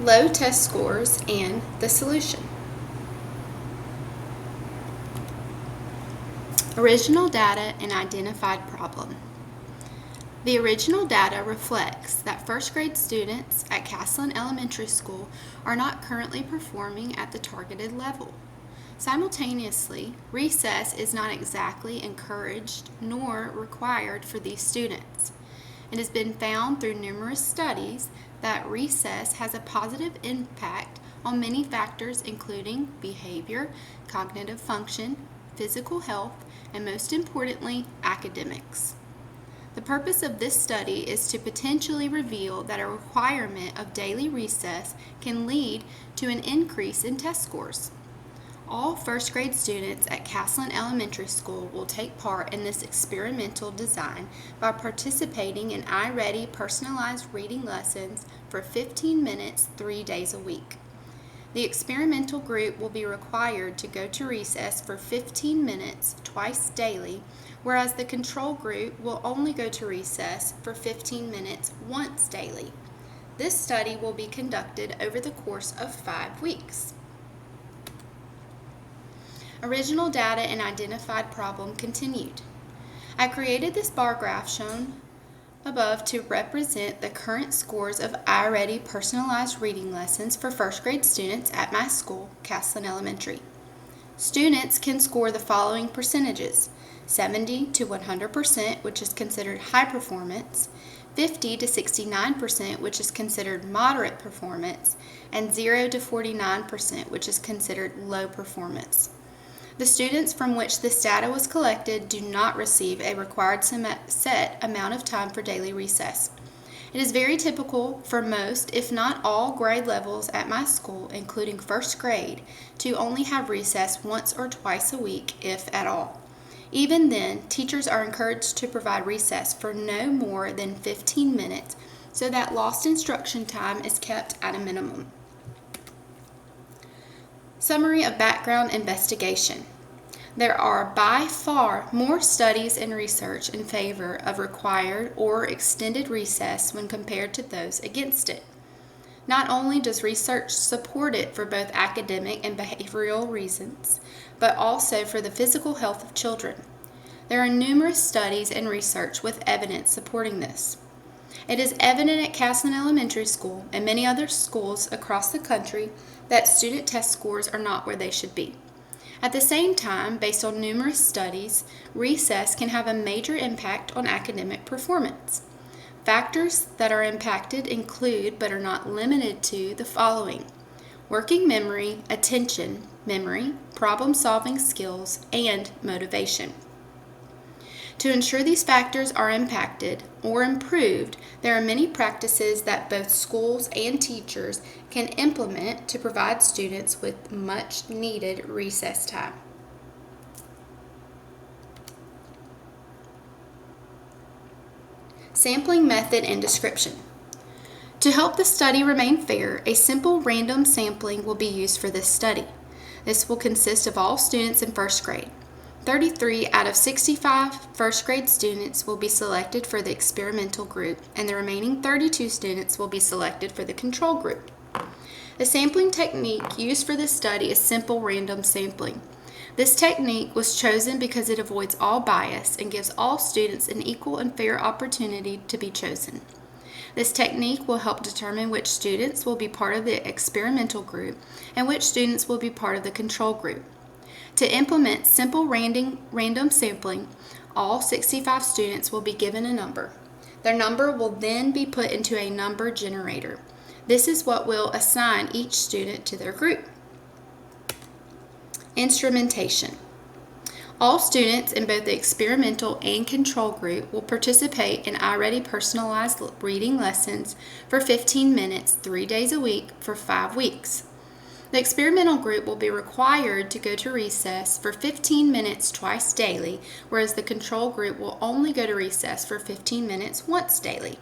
low test scores, and the solution. Original data and identified problem. The original data reflects that first grade students at Castleton Elementary School are not currently performing at the targeted level. Simultaneously, recess is not exactly encouraged nor required for these students. It has been found through numerous studies that recess has a positive impact on many factors including behavior, cognitive function, physical health, and most importantly, academics. The purpose of this study is to potentially reveal that a requirement of daily recess can lead to an increase in test scores. All first grade students at Castleton Elementary School will take part in this experimental design by participating in iReady personalized reading lessons for 15 minutes 3 days a week. The experimental group will be required to go to recess for 15 minutes twice daily, whereas the control group will only go to recess for 15 minutes once daily. This study will be conducted over the course of 5 weeks. Original data and identified problem continued. I created this bar graph shown above to represent the current scores of iReady personalized reading lessons for first grade students at my school, Castleton Elementary. Students can score the following percentages: 70 to 100%, which is considered high performance, 50 to 69%, which is considered moderate performance, and 0 to 49%, which is considered low performance. The students from which this data was collected do not receive a required set amount of time for daily recess. It is very typical for most, if not all, grade levels at my school, including first grade, to only have recess once or twice a week, if at all. Even then, teachers are encouraged to provide recess for no more than 15 minutes so that lost instruction time is kept at a minimum. Summary of background investigation. There are by far more studies and research in favor of required or extended recess when compared to those against it. Not only does research support it for both academic and behavioral reasons, but also for the physical health of children. There are numerous studies and research with evidence supporting this. It is evident at Castleton Elementary School and many other schools across the country that student test scores are not where they should be. At the same time, based on numerous studies, recess can have a major impact on academic performance. Factors that are impacted include, but are not limited to, the following: working memory, attention, memory, problem-solving skills, and motivation. To ensure these factors are impacted or improved, there are many practices that both schools and teachers can implement to provide students with much needed recess time. Sampling method and description. To help the study remain fair, a simple random sampling will be used for this study. This will consist of all students in first grade. 33 out of 65 first grade students will be selected for the experimental group, and the remaining 32 students will be selected for the control group. The sampling technique used for this study is simple random sampling. This technique was chosen because it avoids all bias and gives all students an equal and fair opportunity to be chosen. This technique will help determine which students will be part of the experimental group and which students will be part of the control group. To implement simple random sampling, all 65 students will be given a number. Their number will then be put into a number generator. This is what will assign each student to their group. Instrumentation. All students in both the experimental and control group will participate in iReady personalized reading lessons for 15 minutes 3 days a week for 5 weeks. The experimental group will be required to go to recess for 15 minutes twice daily, whereas the control group will only go to recess for 15 minutes once daily.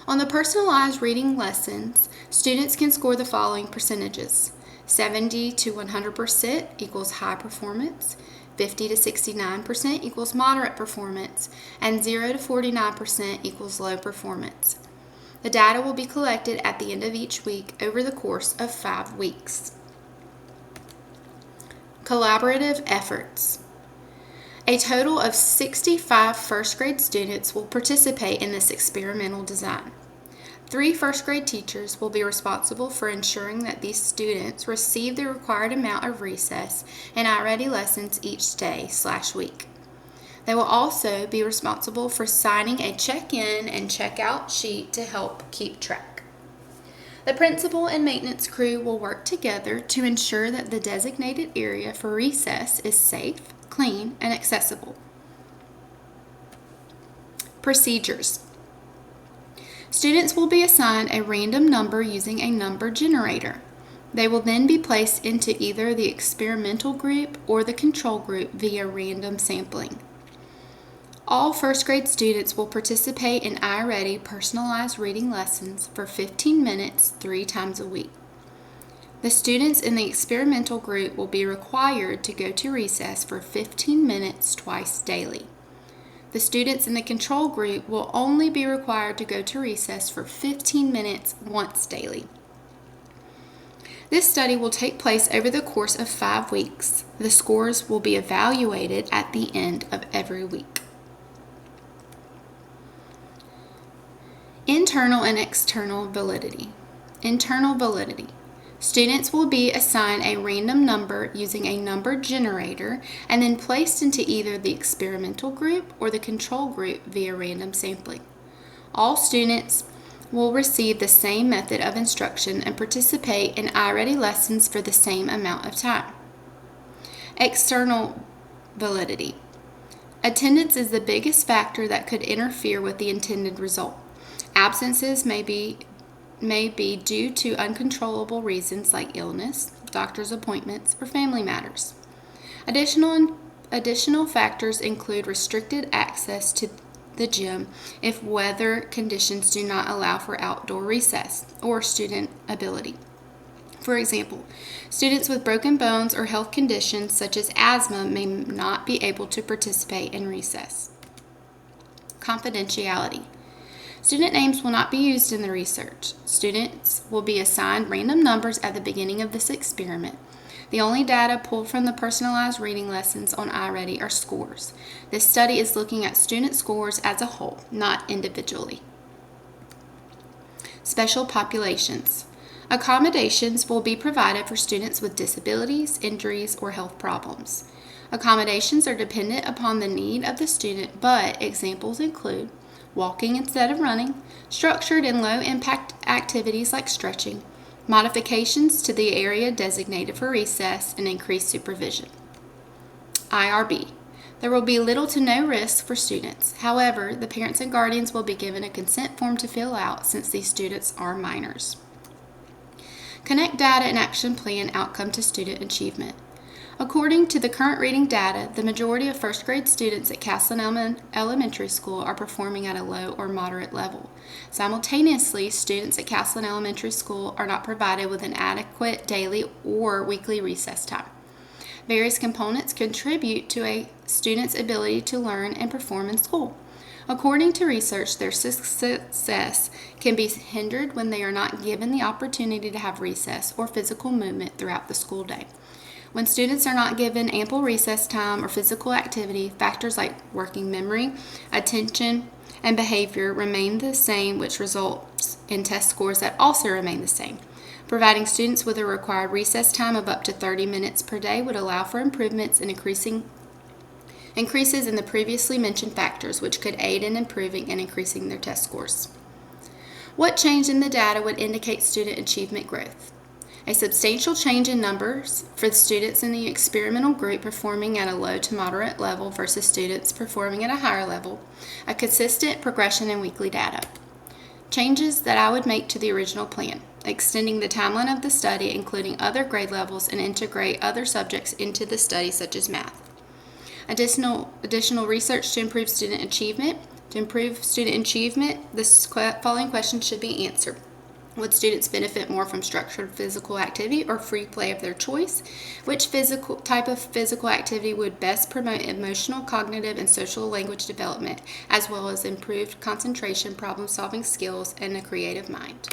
On the personalized reading lessons, students can score the following percentages: 70 to 100% equals high performance, 50 to 69% equals moderate performance, and 0 to 49% equals low performance. The data will be collected at the end of each week over the course of 5 weeks. Collaborative efforts. A total of 65 first grade students will participate in this experimental design. 3 first grade teachers will be responsible for ensuring that these students receive the required amount of recess and iReady lessons each day/week. They will also be responsible for signing a check-in and check-out sheet to help keep track. The principal and maintenance crew will work together to ensure that the designated area for recess is safe, clean, and accessible. Procedures. Students will be assigned a random number using a number generator. They will then be placed into either the experimental group or the control group via random sampling. All first grade students will participate in iReady personalized reading lessons for 15 minutes 3 times a week. The students in the experimental group will be required to go to recess for 15 minutes twice daily. The students in the control group will only be required to go to recess for 15 minutes once daily. This study will take place over the course of 5 weeks. The scores will be evaluated at the end of every week. Internal and external validity. Internal validity. Students will be assigned a random number using a number generator and then placed into either the experimental group or the control group via random sampling. All students will receive the same method of instruction and participate in iReady lessons for the same amount of time. External validity. Attendance is the biggest factor that could interfere with the intended result. Absences may be due to uncontrollable reasons like illness, doctor's appointments, or family matters. Additional factors include restricted access to the gym if weather conditions do not allow for outdoor recess, or student ability. For example, students with broken bones or health conditions such as asthma may not be able to participate in recess. Confidentiality. Student names will not be used in the research. Students will be assigned random numbers at the beginning of this experiment. The only data pulled from the personalized reading lessons on iReady are scores. This study is looking at student scores as a whole, not individually. Special populations. Accommodations will be provided for students with disabilities, injuries, or health problems. Accommodations are dependent upon the need of the student, but examples include walking instead of running, structured and low-impact activities like stretching, modifications to the area designated for recess, and increased supervision. IRB. There will be little to no risk for students. However, the parents and guardians will be given a consent form to fill out since these students are minors. Connect data and action plan outcome to student achievement. According to the current reading data, the majority of first grade students at Castleton Elementary School are performing at a low or moderate level. Simultaneously, students at Castleton Elementary School are not provided with an adequate daily or weekly recess time. Various components contribute to a student's ability to learn and perform in school. According to research, their success can be hindered when they are not given the opportunity to have recess or physical movement throughout the school day. When students are not given ample recess time or physical activity, factors like working memory, attention, and behavior remain the same, which results in test scores that also remain the same. Providing students with a required recess time of up to 30 minutes per day would allow for improvements and increases in the previously mentioned factors, which could aid in improving and increasing their test scores. What change in the data would indicate student achievement growth? A substantial change in numbers for the students in the experimental group performing at a low to moderate level versus students performing at a higher level, a consistent progression in weekly data. Changes that I would make to the original plan: extending the timeline of the study, including other grade levels, and integrate other subjects into the study, such as math. Additional research to improve student achievement. To improve student achievement, the following questions should be answered. Would students benefit more from structured physical activity or free play of their choice? Which type of physical activity would best promote emotional, cognitive, and social language development, as well as improved concentration, problem-solving skills, and a creative mind?